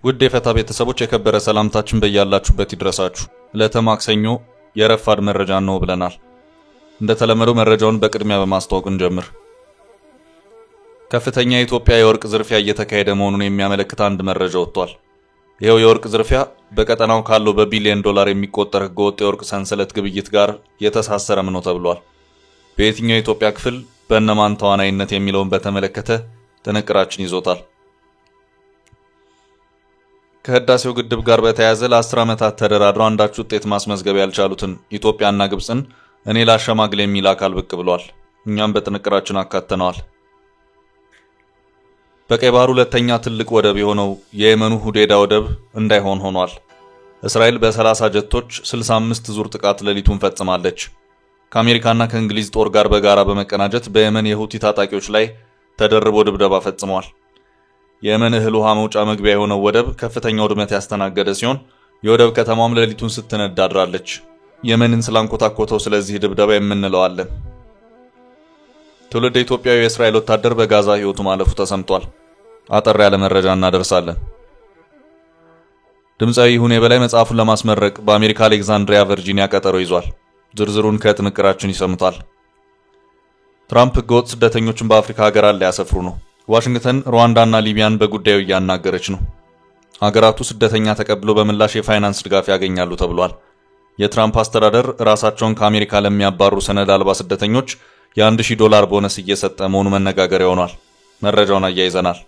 ውድ የፈታ ቤተሰቦች የከበረ ሰላምታችን በያላችሁበት ይድረሳችሁ። ለተማክሰኞ የረፋድ መረጃ ነው ብለናል። እንደተለመደው መረጃውን በቅድሚያ በማስተዋወቅ እንጀምር። ከፍተኛ የኢትዮጵያ የወርቅ ዝርፊያ እየተካሄደ መሆኑን የሚያመለክት አንድ መረጃ ወጥቷል። ይሄው የወርቅ ዝርፊያ በቀጠናው ካለው በቢሊዮን ዶላር የሚቆጠር ህገወጥ የወርቅ ሰንሰለት ግብይት ጋር የተሳሰረም ነው ተብሏል። በየትኛው የኢትዮጵያ ክፍል በእነማን ተዋናይነት የሚለውን በተመለከተ ጥንቅራችን ይዞታል። ከህዳሴው ግድብ ጋር በተያያዘ ለ10 ዓመታት ተደራድረው አንዳች ውጤት ማስመዝገብ ያልቻሉትን ኢትዮጵያና ግብጽን እኔ ላሸማግል የሚል አካል ብቅ ብሏል። እኛም በጥንቅራችን አካተነዋል። በቀይ ባህር ሁለተኛ ትልቅ ወደብ የሆነው የየመኑ ሁዴዳ ወደብ እንዳይሆን ሆኗል። እስራኤል በ30 ጀቶች 65 ዙር ጥቃት ሌሊቱን ፈጽማለች። ከአሜሪካና ከእንግሊዝ ጦር ጋር በጋራ በመቀናጀት በየመን የሁቲ ታጣቂዎች ላይ ተደርቦ ድብደባ ፈጽመዋል። የየመን እህል ውሃ መውጫ መግቢያ የሆነው ወደብ ከፍተኛ ውድመት ያስተናገደ ሲሆን የወደብ ከተማም ሌሊቱን ስትነዳ አድራለች። የመንን ስላንኮታኮተው ስለዚህ ድብደባ የምንለው አለ። ትውልደ ኢትዮጵያዊ የእስራኤል ወታደር በጋዛ ህይወቱ ማለፉ ተሰምቷል። አጠር ያለ መረጃ እናደርሳለን። ድምጻዊ ይሁኔ በላይ መጽሐፉን ለማስመረቅ በአሜሪካ አሌክዛንድሪያ ቨርጂኒያ ቀጠሮ ይዟል። ዝርዝሩን ከጥንቅራችን ይሰሙታል። ትራምፕ ህገወጥ ስደተኞችን በአፍሪካ ሀገራት ላይ ያሰፍሩ ነው። ዋሽንግተን ሩዋንዳና ሊቢያን በጉዳዩ እያናገረች ነው። ሀገራቱ ስደተኛ ተቀብለው በምላሽ የፋይናንስ ድጋፍ ያገኛሉ ተብሏል። የትራምፕ አስተዳደር ራሳቸውን ከአሜሪካ ለሚያባሩ ሰነድ አልባ ስደተኞች $1000 ቦነስ እየሰጠ መሆኑ መነጋገሪያ ሆኗል። መረጃውን አያይዘናል።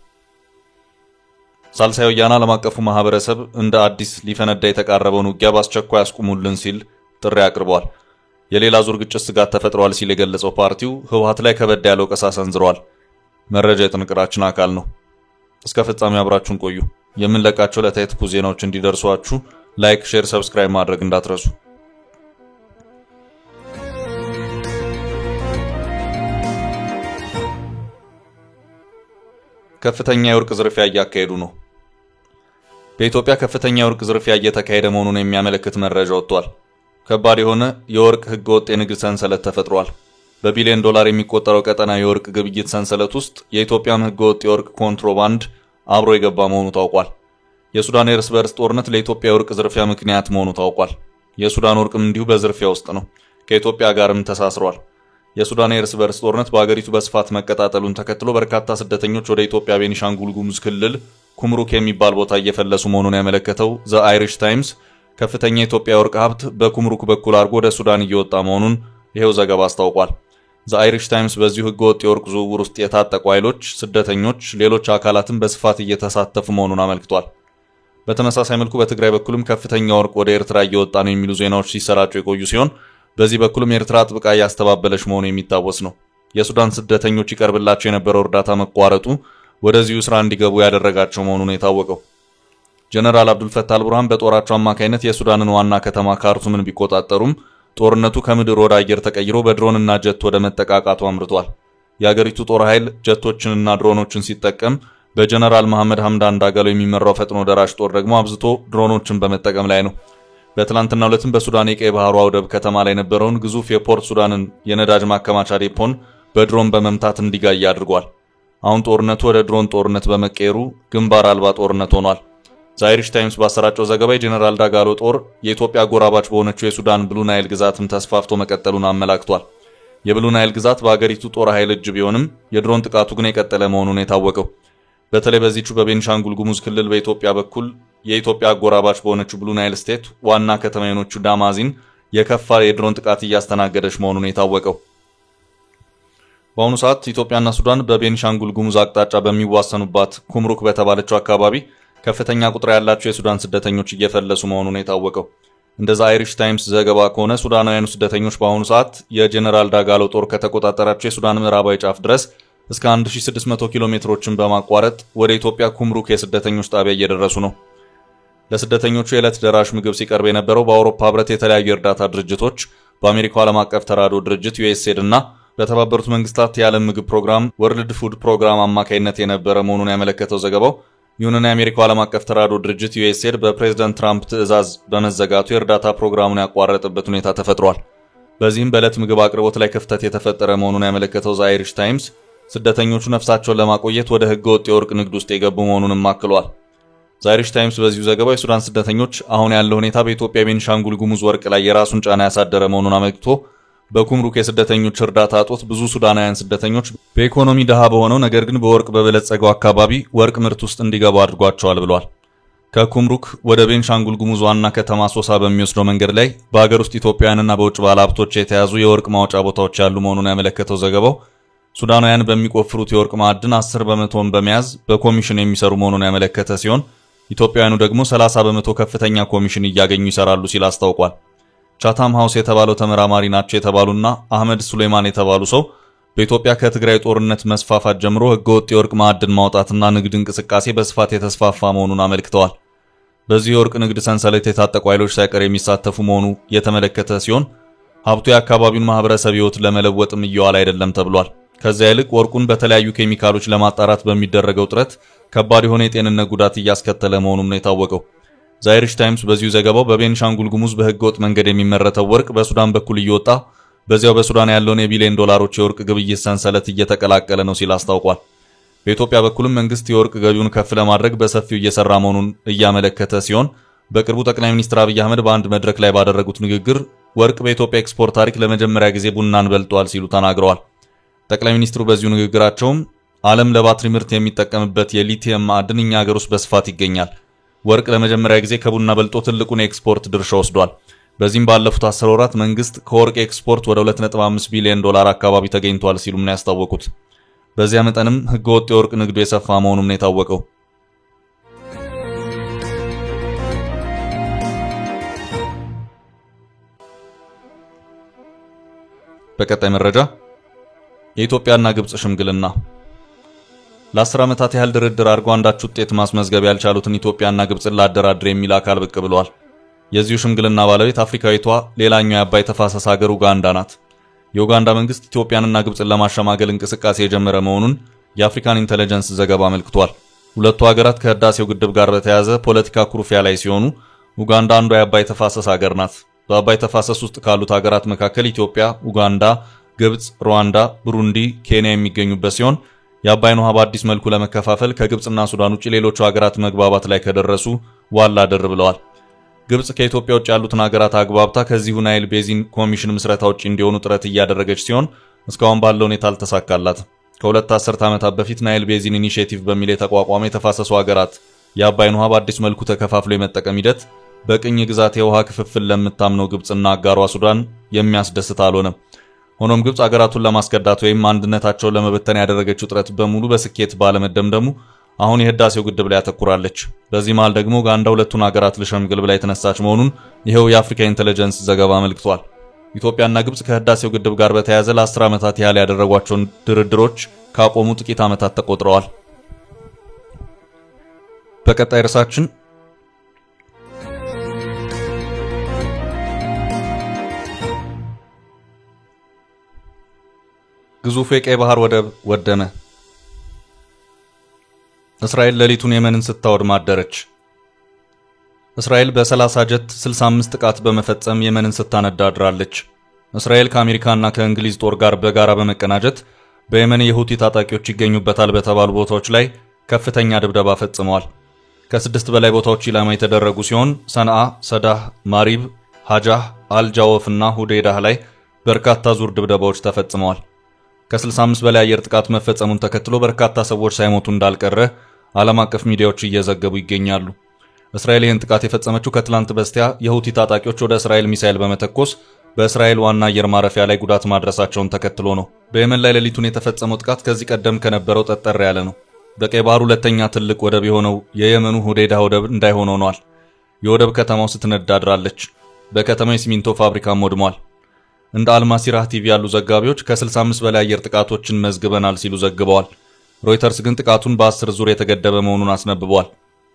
ሳልሳይ ወያነ ዓለም አቀፉ ማህበረሰብ እንደ አዲስ ሊፈነዳ የተቃረበውን ውጊያ በአስቸኳይ አስቁሙልን ሲል ጥሪ አቅርቧል። የሌላ ዙር ግጭት ስጋት ተፈጥሯል ሲል የገለጸው ፓርቲው ህወሓት ላይ ከበድ ያለው ቀሳ ሰንዝሯል። መረጃ የጥንቅራችን አካል ነው። እስከ ፍጻሜ አብራችሁን ቆዩ። የምንለቃቸው ለታይት ኩ ዜናዎች እንዲደርሷችሁ ላይክ፣ ሼር፣ ሰብስክራይብ ማድረግ እንዳትረሱ። ከፍተኛ የወርቅ ዝርፊያ እያካሄዱ ነው። በኢትዮጵያ ከፍተኛ የወርቅ ዝርፊያ እየተካሄደ መሆኑን የሚያመለክት መረጃ ወጥቷል። ከባድ የሆነ የወርቅ ህገወጥ የንግድ ሰንሰለት ተፈጥሯል። በቢሊዮን ዶላር የሚቆጠረው ቀጠና የወርቅ ግብይት ሰንሰለት ውስጥ የኢትዮጵያም ህገወጥ የወርቅ ኮንትሮባንድ አብሮ የገባ መሆኑ ታውቋል። የሱዳን የእርስ በርስ ጦርነት ለኢትዮጵያ የወርቅ ዝርፊያ ምክንያት መሆኑ ታውቋል። የሱዳን ወርቅም እንዲሁ በዝርፊያ ውስጥ ነው። ከኢትዮጵያ ጋርም ተሳስሯል። የሱዳን የእርስ በርስ ጦርነት በአገሪቱ በስፋት መቀጣጠሉን ተከትሎ በርካታ ስደተኞች ወደ ኢትዮጵያ ቤኒሻንጉል ጉሙዝ ክልል ኩምሩክ የሚባል ቦታ እየፈለሱ መሆኑን ያመለከተው ዘ አይሪሽ ታይምስ ከፍተኛ የኢትዮጵያ የወርቅ ሀብት በኩምሩክ በኩል አድርጎ ወደ ሱዳን እየወጣ መሆኑን ይሄው ዘገባ አስታውቋል። ዘ አይሪሽ ታይምስ በዚሁ ህገወጥ የወርቅ ዝውውር ውስጥ የታጠቁ ኃይሎች፣ ስደተኞች፣ ሌሎች አካላትን በስፋት እየተሳተፉ መሆኑን አመልክቷል። በተመሳሳይ መልኩ በትግራይ በኩልም ከፍተኛ ወርቅ ወደ ኤርትራ እየወጣ ነው የሚሉ ዜናዎች ሲሰራጩ የቆዩ ሲሆን በዚህ በኩልም ኤርትራ ጥብቃ እያስተባበለች መሆኑ የሚታወስ ነው። የሱዳን ስደተኞች ይቀርብላቸው የነበረው እርዳታ መቋረጡ ወደዚሁ ስራ እንዲገቡ ያደረጋቸው መሆኑን የታወቀው ጀነራል አብዱልፈታህ አልቡርሃን በጦራቸው አማካይነት የሱዳንን ዋና ከተማ ካርቱምን ቢቆጣጠሩም ጦርነቱ ከምድር ወደ አየር ተቀይሮ በድሮንና ጀት ወደ መጠቃቃቱ አምርቷል። የሀገሪቱ ጦር ኃይል ጀቶችንና ድሮኖችን ሲጠቀም በጀነራል መሐመድ ሐምዳን ዳጋሎ የሚመራው ፈጥኖ ደራሽ ጦር ደግሞ አብዝቶ ድሮኖችን በመጠቀም ላይ ነው። በትላንትናው ዕለትም በሱዳን የቀይ ባህሯ ወደብ ከተማ ላይ የነበረውን ግዙፍ የፖርት ሱዳንን የነዳጅ ማከማቻ ዴፖን በድሮን በመምታት እንዲጋይ አድርጓል። አሁን ጦርነቱ ወደ ድሮን ጦርነት በመቀየሩ ግንባር አልባ ጦርነት ሆኗል። ዘ አይሪሽ ታይምስ ባሰራጨው ዘገባ የጀነራል ዳጋሎ ጦር የኢትዮጵያ ጎራባች በሆነችው የሱዳን ብሉ ናይል ግዛትም ተስፋፍቶ መቀጠሉን አመላክቷል። የብሉ ናይል ግዛት በአገሪቱ ጦር ኃይል እጅ ቢሆንም የድሮን ጥቃቱ ግን የቀጠለ መሆኑን የታወቀው በተለይ በዚህቹ በቤኒሻንጉል ጉሙዝ ክልል በኢትዮጵያ በኩል የኢትዮጵያ ጎራባች በሆነችው ብሉ ናይል ስቴት ዋና ከተማ የሆነችው ዳማዚን የከፋ የድሮን ጥቃት እያስተናገደች መሆኑን የታወቀው በአሁኑ ሰዓት ኢትዮጵያና ሱዳን በቤኒሻንጉል ጉሙዝ አቅጣጫ በሚዋሰኑባት ኩምሩክ በተባለችው አካባቢ ከፍተኛ ቁጥር ያላቸው የሱዳን ስደተኞች እየፈለሱ መሆኑን የታወቀው እንደዛ አይሪሽ ታይምስ ዘገባ ከሆነ ሱዳናውያኑ ስደተኞች በአሁኑ ሰዓት የጀነራል ዳጋሎ ጦር ከተቆጣጠራቸው የሱዳን ምዕራባዊ ጫፍ ድረስ እስከ 1600 ኪሎ ሜትሮችን በማቋረጥ ወደ ኢትዮጵያ ኩምሩክ የስደተኞች ጣቢያ እየደረሱ ነው። ለስደተኞቹ የዕለት ደራሽ ምግብ ሲቀርብ የነበረው በአውሮፓ ህብረት የተለያዩ እርዳታ ድርጅቶች፣ በአሜሪካው ዓለም አቀፍ ተራድኦ ድርጅት ዩኤስኤድ እና በተባበሩት መንግስታት የዓለም ምግብ ፕሮግራም ወርልድ ፉድ ፕሮግራም አማካይነት የነበረ መሆኑን ያመለከተው ዘገባው ይሁንና የአሜሪካው ዓለም አቀፍ ተራድኦ ድርጅት USAID በፕሬዝዳንት ትራምፕ ትዕዛዝ በመዘጋቱ የእርዳታ ፕሮግራሙን ያቋረጠበት ሁኔታ ተፈጥሯል። በዚህም በዕለት ምግብ አቅርቦት ላይ ክፍተት የተፈጠረ መሆኑን ያመለከተው ዘ አይሪሽ ታይምስ ስደተኞቹ ነፍሳቸውን ለማቆየት ወደ ህገወጥ የወርቅ ንግድ ውስጥ የገቡ መሆኑንም አክሏል። ዘ አይሪሽ ታይምስ በዚሁ ዘገባው የሱዳን ስደተኞች አሁን ያለው ሁኔታ በኢትዮጵያ ቤንሻንጉል ጉሙዝ ወርቅ ላይ የራሱን ጫና ያሳደረ መሆኑን አመልክቶ በኩምሩክ የስደተኞች እርዳታ እጦት ብዙ ሱዳናውያን ስደተኞች በኢኮኖሚ ደሃ በሆነው ነገር ግን በወርቅ በበለጸገው አካባቢ ወርቅ ምርት ውስጥ እንዲገቡ አድርጓቸዋል ብሏል። ከኩምሩክ ወደ ቤንሻንጉል ጉሙዝ ዋና ከተማ ሶሳ በሚወስደው መንገድ ላይ በአገር ውስጥ ኢትዮጵያውያንና በውጭ ባለሀብቶች የተያዙ የወርቅ ማውጫ ቦታዎች ያሉ መሆኑን ያመለከተው ዘገባው ሱዳናውያን በሚቆፍሩት የወርቅ ማዕድን 10 በመቶን በመያዝ በኮሚሽን የሚሰሩ መሆኑን ያመለከተ ሲሆን ኢትዮጵያውያኑ ደግሞ 30 በመቶ ከፍተኛ ኮሚሽን እያገኙ ይሰራሉ ሲል አስታውቋል። ቻታም ሃውስ የተባለው ተመራማሪ ናቸው የተባሉና አህመድ ሱሌማን የተባሉ ሰው በኢትዮጵያ ከትግራይ ጦርነት መስፋፋት ጀምሮ ህገወጥ የወርቅ ማዕድን ማውጣትና ንግድ እንቅስቃሴ በስፋት የተስፋፋ መሆኑን አመልክተዋል። በዚህ የወርቅ ንግድ ሰንሰለት የታጠቁ ኃይሎች ሳይቀር የሚሳተፉ መሆኑ የተመለከተ ሲሆን ሀብቱ የአካባቢውን ማህበረሰብ ህይወት ለመለወጥም እየዋለ አይደለም ተብሏል። ከዚያ ይልቅ ወርቁን በተለያዩ ኬሚካሎች ለማጣራት በሚደረገው ጥረት ከባድ የሆነ የጤንነት ጉዳት እያስከተለ መሆኑም ነው የታወቀው። ዘ አይሪሽ ታይምስ በዚሁ ዘገባው በቤንሻንጉል ጉሙዝ በህገወጥ መንገድ የሚመረተው ወርቅ በሱዳን በኩል እየወጣ በዚያው በሱዳን ያለውን የቢሊዮን ዶላሮች የወርቅ ግብይት ሰንሰለት እየተቀላቀለ ነው ሲል አስታውቋል። በኢትዮጵያ በኩልም መንግስት የወርቅ ገቢውን ከፍ ለማድረግ በሰፊው እየሰራ መሆኑን እያመለከተ ሲሆን በቅርቡ ጠቅላይ ሚኒስትር አብይ አህመድ በአንድ መድረክ ላይ ባደረጉት ንግግር ወርቅ በኢትዮጵያ ኤክስፖርት ታሪክ ለመጀመሪያ ጊዜ ቡናን በልጧል ሲሉ ተናግረዋል። ጠቅላይ ሚኒስትሩ በዚሁ ንግግራቸውም ዓለም ለባትሪ ምርት የሚጠቀምበት የሊቲየም ማዕድን እኛ ሀገር ውስጥ በስፋት ይገኛል። ወርቅ ለመጀመሪያ ጊዜ ከቡና በልጦ ትልቁን የኤክስፖርት ድርሻ ወስዷል። በዚህም ባለፉት 10 ወራት መንግስት ከወርቅ ኤክስፖርት ወደ 2.5 ቢሊዮን ዶላር አካባቢ ተገኝቷል ሲሉም ነው ያስታወቁት። በዚያ መጠንም ህገወጥ የወርቅ ንግዱ የሰፋ መሆኑም ነው የታወቀው። በቀጣይ መረጃ የኢትዮጵያና ግብጽ ሽምግልና ለ10 ዓመታት ያህል ድርድር አድርገው አንዳች ውጤት ማስመዝገብ ያልቻሉትን ኢትዮጵያና ግብጽን ላደራድር የሚል አካል ብቅ ብሏል። የዚሁ ሽምግልና ባለቤት አፍሪካዊቷ ሌላኛው የአባይ ተፋሰስ ሀገር ኡጋንዳ ናት። የኡጋንዳ መንግስት ኢትዮጵያንና ግብጽን ለማሸማገል እንቅስቃሴ የጀመረ መሆኑን የአፍሪካን ኢንተለጀንስ ዘገባ አመልክቷል። ሁለቱ ሀገራት ከህዳሴው ግድብ ጋር በተያያዘ ፖለቲካ ኩርፊያ ላይ ሲሆኑ ኡጋንዳ አንዷ የአባይ ተፋሰስ ሀገር ናት። በአባይ ተፋሰስ ውስጥ ካሉት ሀገራት መካከል ኢትዮጵያ፣ ኡጋንዳ፣ ግብጽ፣ ሩዋንዳ፣ ብሩንዲ፣ ኬንያ የሚገኙበት ሲሆን የአባይን ውሃ በአዲስ መልኩ ለመከፋፈል ከግብጽና ሱዳን ውጪ ሌሎች ሀገራት መግባባት ላይ ከደረሱ ዋላ ደር ብለዋል። ግብጽ ከኢትዮጵያ ውጭ ያሉትን ሀገራት አግባብታ ከዚሁ ናይል ቤዚን ኮሚሽን ምስረታ ውጪ እንዲሆኑ ጥረት እያደረገች ሲሆን እስካሁን ባለው ሁኔታ አልተሳካላትም። ከሁለት አስርት ዓመታት በፊት ናይል ቤዚን ኢኒሼቲቭ በሚል የተቋቋመ የተፋሰሱ ሀገራት የአባይን ውሃ በአዲስ መልኩ ተከፋፍሎ የመጠቀም ሂደት በቅኝ ግዛት የውሃ ክፍፍል ለምታምነው ግብጽና አጋሯ ሱዳን የሚያስደስት አልሆነም። ሆኖም ግብጽ ሀገራቱን ለማስከዳት ወይም አንድነታቸውን ለመበተን ያደረገችው ጥረት በሙሉ በስኬት ባለመደምደሙ አሁን የህዳሴው ግድብ ላይ ያተኩራለች። በዚህ መሃል ደግሞ ኡጋንዳ ሁለቱን ሀገራት ልሸምግል ብላ የተነሳች መሆኑን ይሄው የአፍሪካ ኢንተለጀንስ ዘገባ አመልክቷል። ኢትዮጵያና ግብጽ ከህዳሴው ግድብ ጋር በተያያዘ ለ10 ዓመታት ያህል ያደረጓቸውን ድርድሮች ካቆሙ ጥቂት ዓመታት ተቆጥረዋል። በቀጣይ ርዕሳችን ግዙፍ የቀይ ባህር ወደብ ወደመ። እስራኤል ሌሊቱን የመንን ስታወድም አደረች። እስራኤል በ30 ጀት 65 ጥቃት በመፈጸም የመንን ስታነዳ አድራለች። እስራኤል ከአሜሪካና ከእንግሊዝ ጦር ጋር በጋራ በመቀናጀት በየመን የሁቲ ታጣቂዎች ይገኙበታል በተባሉ ቦታዎች ላይ ከፍተኛ ድብደባ ፈጽመዋል። ከ6 በላይ ቦታዎች ኢላማ የተደረጉ ሲሆን ሰንዓ፣ ሰዳህ፣ ማሪብ፣ ሐጃህ፣ አልጃወፍ እና ሁዴዳህ ላይ በርካታ ዙር ድብደባዎች ተፈጽመዋል። ከ65 በላይ አየር ጥቃት መፈጸሙን ተከትሎ በርካታ ሰዎች ሳይሞቱ እንዳልቀረ ዓለም አቀፍ ሚዲያዎች እየዘገቡ ይገኛሉ። እስራኤል ይህን ጥቃት የፈጸመችው ከትላንት በስቲያ የሁቲ ታጣቂዎች ወደ እስራኤል ሚሳኤል በመተኮስ በእስራኤል ዋና አየር ማረፊያ ላይ ጉዳት ማድረሳቸውን ተከትሎ ነው። በየመን ላይ ሌሊቱን የተፈጸመው ጥቃት ከዚህ ቀደም ከነበረው ጠጠር ያለ ነው። በቀይ ባህር ሁለተኛ ትልቅ ወደብ የሆነው የየመኑ ሁዴዳ ወደብ እንዳይሆን ሆኗል። የወደብ ከተማው ስትነዳ አድራለች። በከተማው የሲሚንቶ ፋብሪካም ወድሟል። እንደ አልማሲራህ ቲቪ ያሉ ዘጋቢዎች ከ65 በላይ አየር ጥቃቶችን መዝግበናል ሲሉ ዘግበዋል። ሮይተርስ ግን ጥቃቱን በ10 ዙር የተገደበ መሆኑን አስነብቧል።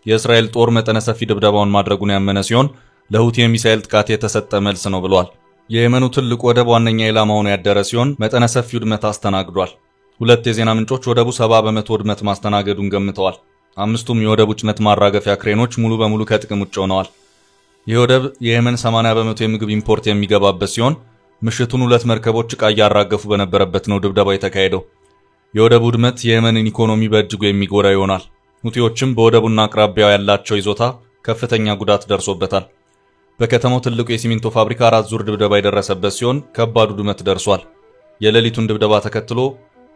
የእስራኤል ጦር መጠነ ሰፊ ድብደባውን ማድረጉን ያመነ ሲሆን ለሁቲ የሚሳኤል ጥቃት የተሰጠ መልስ ነው ብሏል። የየመኑ ትልቅ ወደብ ዋነኛ ኢላማ ሆኖ ያደረ ሲሆን መጠነ ሰፊ ውድመት አስተናግዷል። ሁለት የዜና ምንጮች ወደቡ 70 በመቶ ውድመት ማስተናገዱን ገምተዋል። 5ቱም የወደቡ ጭነት ማራገፊያ ክሬኖች ሙሉ በሙሉ ከጥቅም ውጭ ሆነዋል። ይህ ወደብ የየመን 80% የምግብ ኢምፖርት የሚገባበት ሲሆን ምሽቱን 2 መርከቦች ዕቃ እያራገፉ በነበረበት ነው ድብደባ የተካሄደው። የወደቡ ውድመት የየመንን ኢኮኖሚ በእጅጉ የሚጎዳ ይሆናል። ሁቲዎችም በወደቡና አቅራቢያው ያላቸው ይዞታ ከፍተኛ ጉዳት ደርሶበታል። በከተማው ትልቁ የሲሚንቶ ፋብሪካ 4 ዙር ድብደባ የደረሰበት ሲሆን ከባድ ውድመት ደርሷል። የሌሊቱን ድብደባ ተከትሎ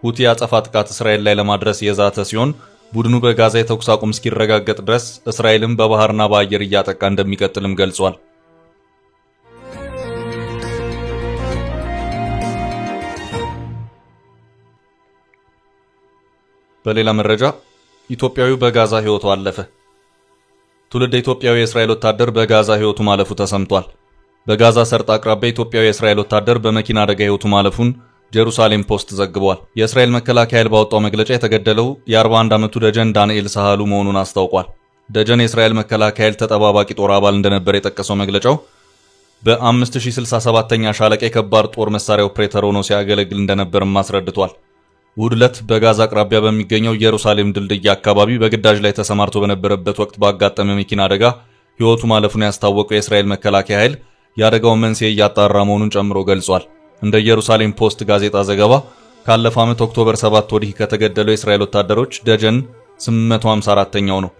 ሁቲ አጸፋ ጥቃት እስራኤል ላይ ለማድረስ የዛተ ሲሆን ቡድኑ በጋዛ የተኩስ አቁም እስኪረጋገጥ ድረስ እስራኤልን በባህርና በአየር እያጠቃ እንደሚቀጥልም ገልጿል። በሌላ መረጃ ኢትዮጵያዊው በጋዛ ሕይወቱ አለፈ። ትውልደ ኢትዮጵያዊ የእስራኤል ወታደር በጋዛ ሕይወቱ ማለፉ ተሰምቷል። በጋዛ ሰርጥ አቅራቢያ ኢትዮጵያዊ የእስራኤል ወታደር በመኪና አደጋ ሕይወቱ ማለፉን ጀሩሳሌም ፖስት ዘግቧል። የእስራኤል መከላከያ ኃይል ባወጣው መግለጫ የተገደለው የ41 ዓመቱ ደጀን ዳንኤል ሳህሉ መሆኑን አስታውቋል። ደጀን የእስራኤል መከላከያ ኃይል ተጠባባቂ ጦር አባል እንደነበር የጠቀሰው መግለጫው በ5067ኛ ሻለቃ የከባድ ጦር መሳሪያ ኦፕሬተር ሆኖ ሲያገለግል እንደነበርም አስረድቷል። እሁድ ዕለት በጋዛ አቅራቢያ በሚገኘው ኢየሩሳሌም ድልድይ አካባቢ በግዳጅ ላይ ተሰማርቶ በነበረበት ወቅት ባጋጠመ መኪና አደጋ ሕይወቱ ማለፉን ያስታወቀው የእስራኤል መከላከያ ኃይል የአደጋውን መንስኤ እያጣራ መሆኑን ጨምሮ ገልጿል። እንደ ኢየሩሳሌም ፖስት ጋዜጣ ዘገባ ካለፈው ዓመት ኦክቶበር 7 ወዲህ ከተገደለው የእስራኤል ወታደሮች ደጀን 854ኛው ነው።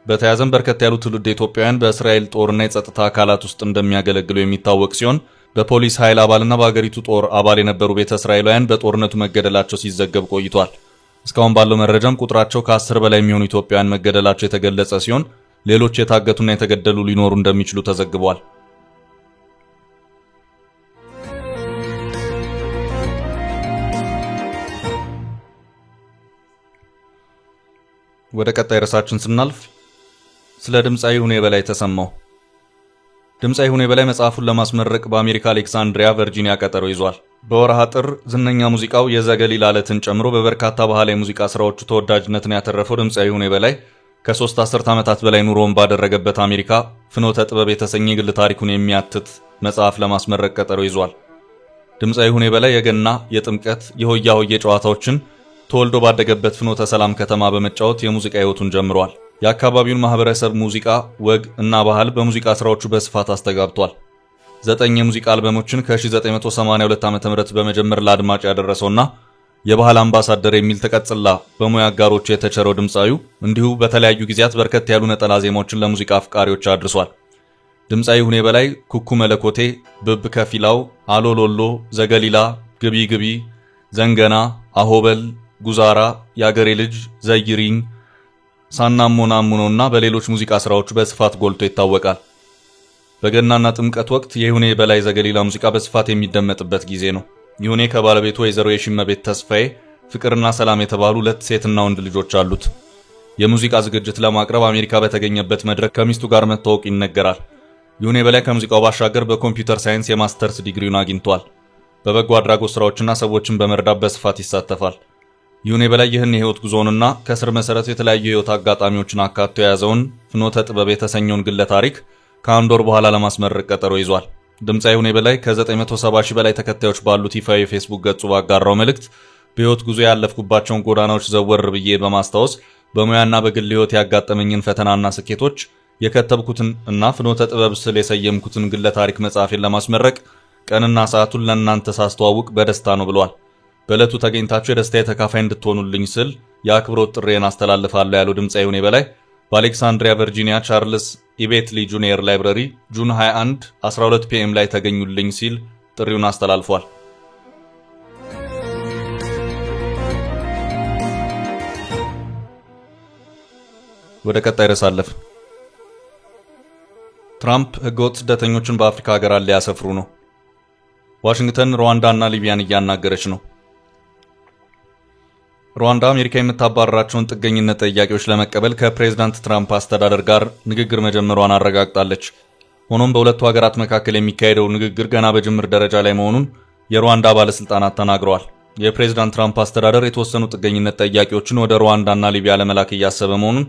በተያያዘም በርከት ያሉ ትውልደ ኢትዮጵያውያን በእስራኤል ጦርና የጸጥታ አካላት ውስጥ እንደሚያገለግሉ የሚታወቅ ሲሆን በፖሊስ ኃይል አባልና በአገሪቱ ጦር አባል የነበሩ ቤተ እስራኤላውያን በጦርነቱ መገደላቸው ሲዘገብ ቆይቷል። እስካሁን ባለው መረጃም ቁጥራቸው ከ10 በላይ የሚሆኑ ኢትዮጵያውያን መገደላቸው የተገለጸ ሲሆን ሌሎች የታገቱና የተገደሉ ሊኖሩ እንደሚችሉ ተዘግቧል። ወደ ቀጣይ ርዕሳችን ስናልፍ ስለ ድምጻዊ ይሁኔ በላይ ተሰማው። ድምጻዊ ይሁኔ በላይ መጽሐፉን ለማስመረቅ በአሜሪካ አሌክሳንድሪያ ቨርጂኒያ ቀጠሮ ይዟል። በወርሃ ጥር ዝነኛ ሙዚቃው የዘገሊላ ዓለትን ጨምሮ በበርካታ ባህላዊ ሙዚቃ ስራዎቹ ተወዳጅነትን ያተረፈው ድምጻዊ ይሁኔ በላይ ከ3 አስርት ዓመታት በላይ ኑሮውን ባደረገበት አሜሪካ ፍኖተ ጥበብ የተሰኘ ግል ታሪኩን የሚያትት መጽሐፍ ለማስመረቅ ቀጠሮ ይዟል። ድምጻዊ ይሁኔ በላይ የገና፣ የጥምቀት፣ የሆያ ሆዬ ጨዋታዎችን ተወልዶ ባደገበት ፍኖተ ሰላም ከተማ በመጫወት የሙዚቃ ህይወቱን ጀምሯል። የአካባቢውን ማህበረሰብ ሙዚቃ፣ ወግ እና ባህል በሙዚቃ ስራዎቹ በስፋት አስተጋብቷል። 9 የሙዚቃ አልበሞችን ከ1982 ዓ.ም በመጀመር ለአድማጭ ያደረሰውና የባህል አምባሳደር የሚል ተቀጽላ በሙያ አጋሮቹ የተቸረው ድምጻዊው እንዲሁ በተለያዩ ጊዜያት በርከት ያሉ ነጠላ ዜማዎችን ለሙዚቃ አፍቃሪዎች አድርሷል። ድምጻዊ ይሁኔ በላይ ኩኩ መለኮቴ፣ ብብ ከፊላው፣ አሎሎሎ፣ ዘገሊላ፣ ግቢ ግቢ፣ ዘንገና፣ አሆበል፣ ጉዛራ፣ ያገሬ ልጅ፣ ዘይሪኝ፣ ሳናሞናሙኖና በሌሎች ሙዚቃ ስራዎቹ በስፋት ጎልቶ ይታወቃል። በገናና ጥምቀት ወቅት የይሁኔ በላይ ዘገሊላ ሙዚቃ በስፋት የሚደመጥበት ጊዜ ነው። ይሁኔ ከባለቤቱ ወይዘሮ የሺመቤት ተስፋዬ ፍቅርና ሰላም የተባሉ 2 ሴትና ወንድ ልጆች አሉት። የሙዚቃ ዝግጅት ለማቅረብ አሜሪካ በተገኘበት መድረክ ከሚስቱ ጋር መተዋወቅ ይነገራል። ይሁኔ በላይ ከሙዚቃው ባሻገር በኮምፒውተር ሳይንስ የማስተርስ ዲግሪውን አግኝቷል። በበጎ አድራጎት ስራዎችና ሰዎችን በመርዳት በስፋት ይሳተፋል። ይሁኔ በላይ ይህን የህይወት ጉዞውንና ከስር መሰረቱ የተለያዩ የህይወት አጋጣሚዎችን አካቶ የያዘውን ፍኖተ ጥበብ የተሰኘውን ግለ ታሪክ ከአንድ ወር በኋላ ለማስመረቅ ቀጠሮ ይዟል። ድምጻዊ ይሁኔ በላይ ከ970 ሺህ በላይ ተከታዮች ባሉት ይፋዊ የፌስቡክ ገጹ ባጋራው መልእክት በህይወት ጉዞ ያለፍኩባቸውን ጎዳናዎች ዘወር ብዬ በማስታወስ በሙያና በግል ህይወት ያጋጠመኝን ፈተናና ስኬቶች የከተብኩትን እና ፍኖተ ጥበብ ስል የሰየምኩትን ግለ ታሪክ መጽሐፌን ለማስመረቅ ቀንና ሰዓቱን ለእናንተ ሳስተዋውቅ በደስታ ነው ብሏል። በዕለቱ ተገኝታችሁ የደስታዬ ተካፋይ እንድትሆኑልኝ ስል የአክብሮት ጥሬን አስተላልፋለሁ ያለው ድምጻዊ ይሁኔ በላይ በአሌክሳንድሪያ ቨርጂኒያ ቻርልስ ኢቤትሊ ጁኒየር ላይብረሪ ጁን 21 12 ፒኤም ላይ ተገኙልኝ ሲል ጥሪውን አስተላልፏል። ወደ ቀጣይ ርዕስ አለፍን። ትራምፕ ህገወጥ ስደተኞችን በአፍሪካ ሀገራት ሊያሰፍሩ ነው። ዋሽንግተን ሩዋንዳና ሊቢያን እያናገረች ነው። ሩዋንዳ አሜሪካ የምታባረራቸውን ጥገኝነት ጥያቄዎች ለመቀበል ከፕሬዝዳንት ትራምፕ አስተዳደር ጋር ንግግር መጀመሯን አረጋግጣለች። ሆኖም በሁለቱ ሀገራት መካከል የሚካሄደው ንግግር ገና በጅምር ደረጃ ላይ መሆኑን የሩዋንዳ ባለስልጣናት ተናግረዋል። የፕሬዝዳንት ትራምፕ አስተዳደር የተወሰኑ ጥገኝነት ጥያቄዎችን ወደ ሩዋንዳና ሊቢያ ለመላክ እያሰበ መሆኑን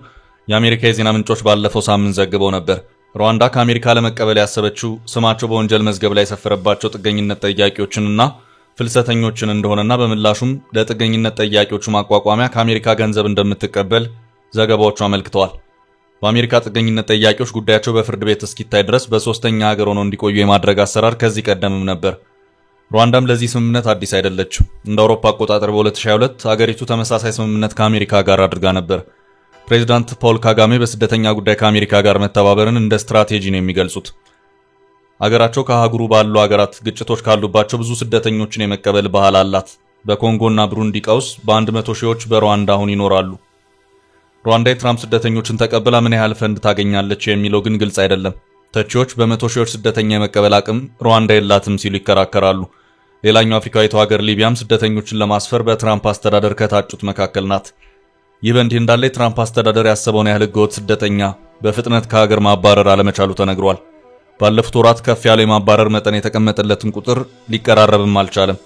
የአሜሪካ የዜና ምንጮች ባለፈው ሳምንት ዘግበው ነበር። ሩዋንዳ ከአሜሪካ ለመቀበል ያሰበችው ስማቸው በወንጀል መዝገብ ላይ የሰፈረባቸው ጥገኝነት ጥያቄዎችንና ፍልሰተኞችን እንደሆነና በምላሹም ለጥገኝነት ጥያቄዎቹ ማቋቋሚያ ከአሜሪካ ገንዘብ እንደምትቀበል ዘገባዎቹ አመልክተዋል። በአሜሪካ ጥገኝነት ጠያቂዎች ጉዳያቸው በፍርድ ቤት እስኪታይ ድረስ በሶስተኛ ሀገር ሆነው እንዲቆዩ የማድረግ አሰራር ከዚህ ቀደምም ነበር። ሩዋንዳም ለዚህ ስምምነት አዲስ አይደለችም። እንደ አውሮፓ አቆጣጠር በ2022 ሀገሪቱ ተመሳሳይ ስምምነት ከአሜሪካ ጋር አድርጋ ነበር። ፕሬዚዳንት ፖል ካጋሜ በስደተኛ ጉዳይ ከአሜሪካ ጋር መተባበርን እንደ ስትራቴጂ ነው የሚገልጹት። ሀገራቸው ከአህጉሩ ባሉ ሀገራት ግጭቶች ካሉባቸው ብዙ ስደተኞችን የመቀበል ባህል አላት። በኮንጎና ብሩንዲ ቀውስ በ100 ሺዎች በሩዋንዳ አሁን ይኖራሉ። ሩዋንዳ የትራምፕ ስደተኞችን ተቀብላ ምን ያህል ፈንድ ታገኛለች የሚለው ግን ግልጽ አይደለም። ተቺዎች በ100 ሺዎች ስደተኛ የመቀበል አቅም ሩዋንዳ የላትም ሲሉ ይከራከራሉ። ሌላኛው አፍሪካዊቷ ሀገር ሊቢያም ስደተኞችን ለማስፈር በትራምፕ አስተዳደር ከታጩት መካከል ናት። ይህ በእንዲህ እንዳለ የትራምፕ አስተዳደር ያሰበውን ያህል ህገወጥ ስደተኛ በፍጥነት ከሀገር ማባረር አለመቻሉ ተነግሯል። ባለፉት ወራት ከፍ ያለ የማባረር መጠን የተቀመጠለትን ቁጥር ሊቀራረብም አልቻለም።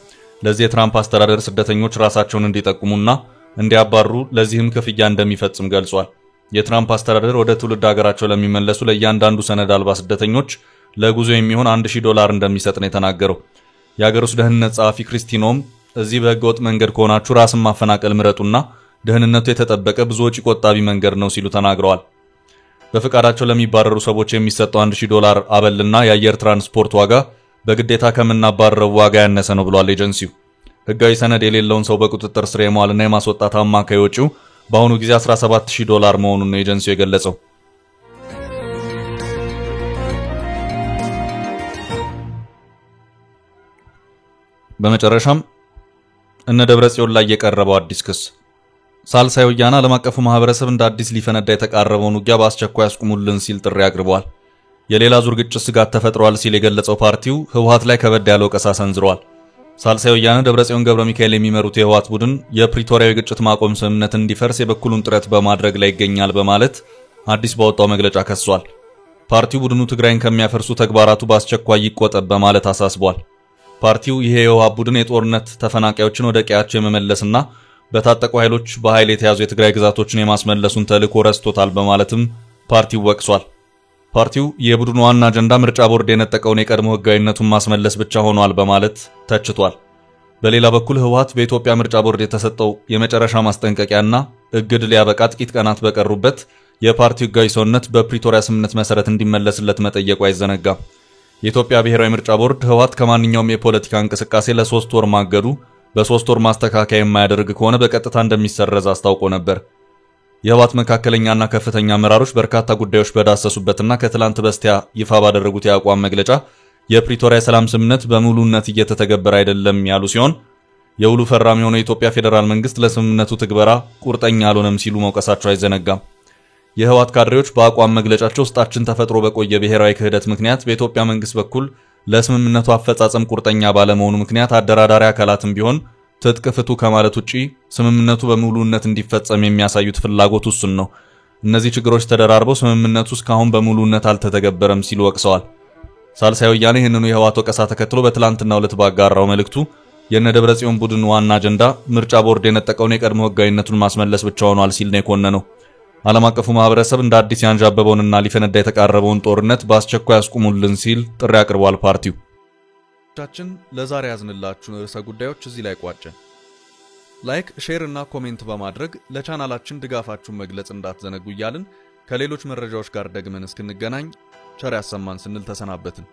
ለዚህ የትራምፕ አስተዳደር ስደተኞች ራሳቸውን እንዲጠቁሙና እንዲያባሩ ለዚህም ክፍያ እንደሚፈጽም ገልጿል። የትራምፕ አስተዳደር ወደ ትውልድ ሀገራቸው ለሚመለሱ ለእያንዳንዱ ሰነድ አልባ ስደተኞች ለጉዞ የሚሆን $1000 እንደሚሰጥ ነው የተናገረው። የሀገር ውስጥ ደህንነት ጸሐፊ ክሪስቲኖም እዚህ በህገወጥ መንገድ ከሆናችሁ ራስን ማፈናቀል ምረጡና ደህንነቱ የተጠበቀ ብዙ ወጪ ቆጣቢ መንገድ ነው ሲሉ ተናግረዋል። በፍቃዳቸው ለሚባረሩ ሰዎች የሚሰጠው $1000 አበልና የአየር ትራንስፖርት ዋጋ በግዴታ ከምናባረረው ዋጋ ያነሰ ነው ብሏል ኤጀንሲው። ህጋዊ ሰነድ የሌለውን ሰው በቁጥጥር ስር የመዋልና የማስወጣት አማካይ ወጪው በአሁኑ ጊዜ $17000 መሆኑን ነው ኤጀንሲው የገለጸው። በመጨረሻም እነ ደብረጽዮን ላይ የቀረበው አዲስ ክስ ሳልሳይ ወያነ ዓለም አቀፉ ማህበረሰብ እንደ አዲስ ሊፈነዳ የተቃረበውን ውጊያ በአስቸኳይ ያስቁሙልን ሲል ጥሪ አቅርበዋል። የሌላ ዙር ግጭት ስጋት ተፈጥሯል ሲል የገለጸው ፓርቲው ህወሓት ላይ ከበድ ያለ ወቀሳ ሰንዝሯል። ሳልሳይ ወያነ ደብረጽዮን ገብረ ሚካኤል የሚመሩት የህወሓት ቡድን የፕሪቶሪያዊ ግጭት ማቆም ስምምነት እንዲፈርስ የበኩሉን ጥረት በማድረግ ላይ ይገኛል በማለት አዲስ ባወጣው መግለጫ ከሷል። ፓርቲው ቡድኑ ትግራይን ከሚያፈርሱ ተግባራቱ በአስቸኳይ ይቆጠብ በማለት አሳስቧል። ፓርቲው ይሄ የህወሓት ቡድን የጦርነት ተፈናቃዮችን ወደ ቀያቸው የመመለስና በታጠቁ ኃይሎች በኃይል የተያዙ የትግራይ ግዛቶችን የማስመለሱን ተልዕኮ ረስቶታል በማለትም ፓርቲው ወቅሷል። ፓርቲው የቡድኑ ዋና አጀንዳ ምርጫ ቦርድ የነጠቀውን የቀድሞ ህጋዊነቱን ማስመለስ ብቻ ሆኗል በማለት ተችቷል። በሌላ በኩል ህወሓት በኢትዮጵያ ምርጫ ቦርድ የተሰጠው የመጨረሻ ማስጠንቀቂያና እግድ ሊያበቃ ጥቂት ቀናት በቀሩበት የፓርቲው ህጋዊ ሰውነት በፕሪቶሪያ ስምምነት መሰረት እንዲመለስለት መጠየቁ አይዘነጋም። የኢትዮጵያ ብሔራዊ ምርጫ ቦርድ ህወሓት ከማንኛውም የፖለቲካ እንቅስቃሴ ለ3 ወር ማገዱ በ3 ወር ማስተካከያ የማያደርግ ከሆነ በቀጥታ እንደሚሰረዝ አስታውቆ ነበር። የህወሓት መካከለኛና ከፍተኛ አመራሮች በርካታ ጉዳዮች በዳሰሱበትና ከትላንት በስቲያ ይፋ ባደረጉት የአቋም መግለጫ የፕሪቶሪያ ሰላም ስምምነት በሙሉነት እየተተገበረ አይደለም ያሉ ሲሆን የውሉ ፈራሚ የሆነው የኢትዮጵያ ፌዴራል መንግስት ለስምምነቱ ትግበራ ቁርጠኛ አልሆነም ሲሉ መውቀሳቸው አይዘነጋም። የህወሓት ካድሬዎች በአቋም መግለጫቸው ውስጣችን ተፈጥሮ በቆየ ብሔራዊ ክህደት ምክንያት በኢትዮጵያ መንግስት በኩል ለስምምነቱ አፈጻጸም ቁርጠኛ ባለመሆኑ ምክንያት አደራዳሪ አካላትም ቢሆን ትጥቅ ፍቱ ከማለት ውጪ ስምምነቱ በሙሉነት እንዲፈጸም የሚያሳዩት ፍላጎት ውስን ነው። እነዚህ ችግሮች ተደራርበው ስምምነቱ እስካሁን በሙሉነት አልተተገበረም ሲሉ ወቅሰዋል። ሳልሳይ ወያነ ይህንኑ የህወሓት ወቀሳ ተከትሎ በትላንትናው ዕለት ባጋራው መልእክቱ የነ ደብረጽዮን ቡድን ዋና አጀንዳ ምርጫ ቦርድ የነጠቀውን የቀድሞ ህጋዊነቱን ማስመለስ ብቻ ሆኗል ሲል ነው የኮነነው። ዓለም አቀፉ ማህበረሰብ እንደ አዲስ ያንዣበበውንና ሊፈነዳ የተቃረበውን ጦርነት በአስቸኳይ ያስቁሙልን ሲል ጥሪ አቅርቧል። ፓርቲው ለዛሬ ያዝንላችሁን ርዕሰ ጉዳዮች እዚህ ላይ ቋጨን። ላይክ፣ ሼር እና ኮሜንት በማድረግ ለቻናላችን ድጋፋችሁን መግለጽ እንዳትዘነጉ እያልን ከሌሎች መረጃዎች ጋር ደግመን እስክንገናኝ ቸር ያሰማን ስንል ተሰናበትን።